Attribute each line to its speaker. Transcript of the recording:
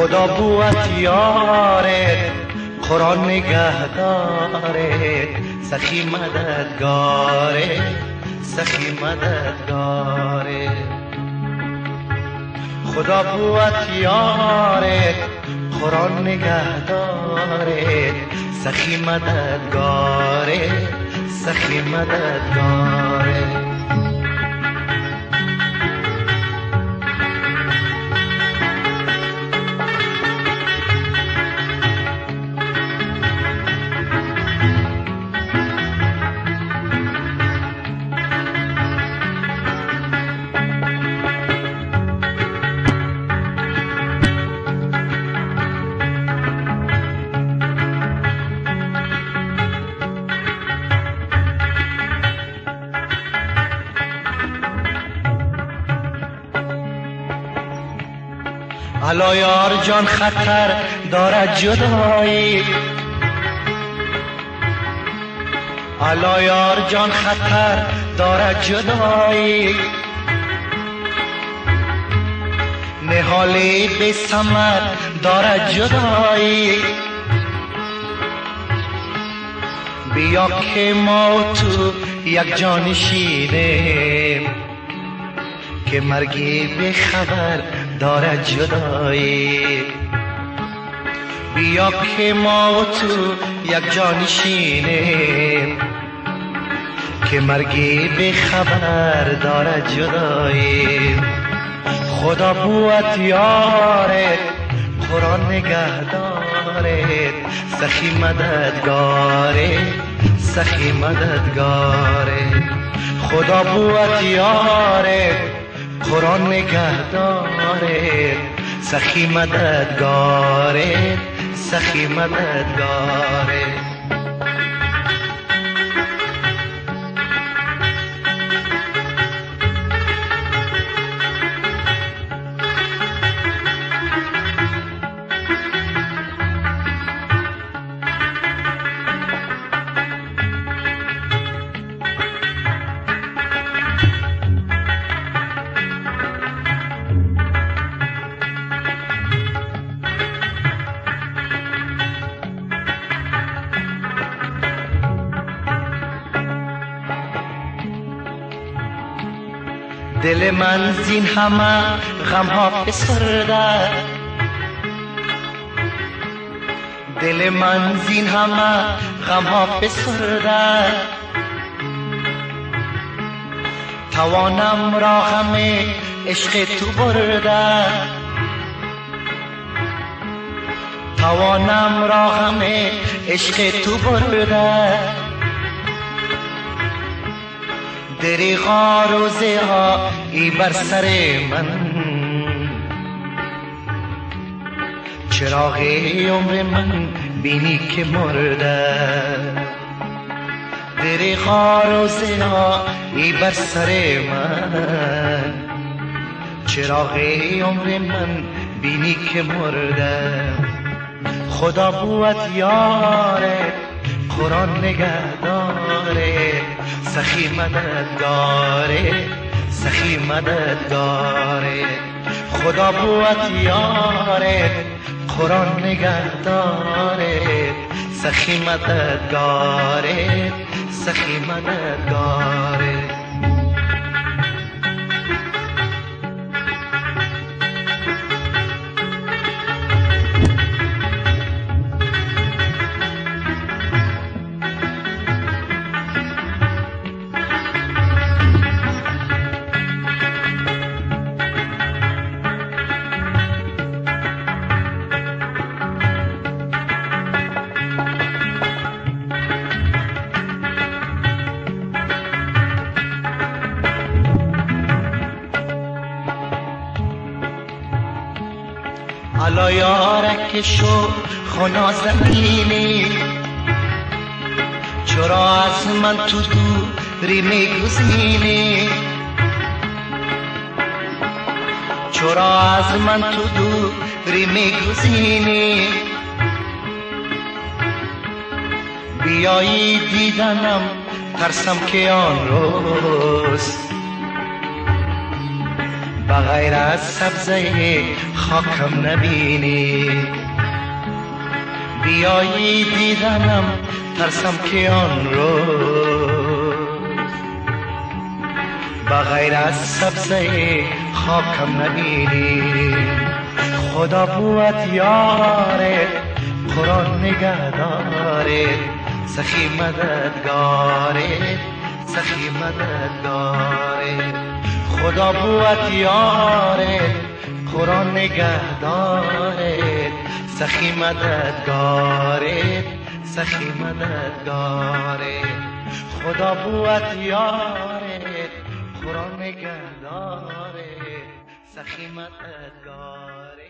Speaker 1: خدا بوت یارت، قرآن نگهدارت، سخی مددگارت، سخی مددگارت. خدا بوت یارت، قرآن نگهدارت، سخی مددگارت، سخی مددگارت. الا یار جان خطر دارد جدایی، الا یار جان خطر دارد جدایی، نهالی به ثمر دارد جدایی. بیا که ما و تو یک جان شینیم، که مرگی به خبر دارد جدایی. بیا که ما و تو یک جان شینیم، که مرگی به خبر دارد جدایی. خدا بوت یارت، قرآن نگهدارت، سخی مددگارت، سخی مددگارت. خدا بوت یارت، قرآن نگهدارت، سخی مددگارت، سخی مددگارت. دل من زین همه غم ها فسرده، دل من زین همه غم ها فسرده. توانم را غم عشق تو برده، توانم را غم عشق تو برده. دریغا روزه ها ای بر سر من، چراغ عمر من بینی که مرده. دریغا روزه ها ای بر سر من، چراغ عمر من بینی که مرده. خدا بوت یارت، قرآن نگهدارت، سخی مددگارت، سخی مددگارت. خدا بوت یارت، قرآن نگهدارت، سخی مددگارت، سخی مددگارت. الا یارک شو خنا زمینی، چرا از من تو دوری میگزینی، چرا از من تو دوری میگزینی. بیایی دیدنم ترسم که آن روز بغیر از سبزه خاکم نبینی. بیایی دیدنم ترسم که آن روز بغیر از سبزه خاکم نبینی. خدا بود یارت قرآن نگهدارت سخی مددگارت سخی مددگارت. خدا بود یارت قرآن نگهدارت سخی مددگارت سخی مددگارت. خدا بود یارت قرآن نگهدارت سخی مددگارت.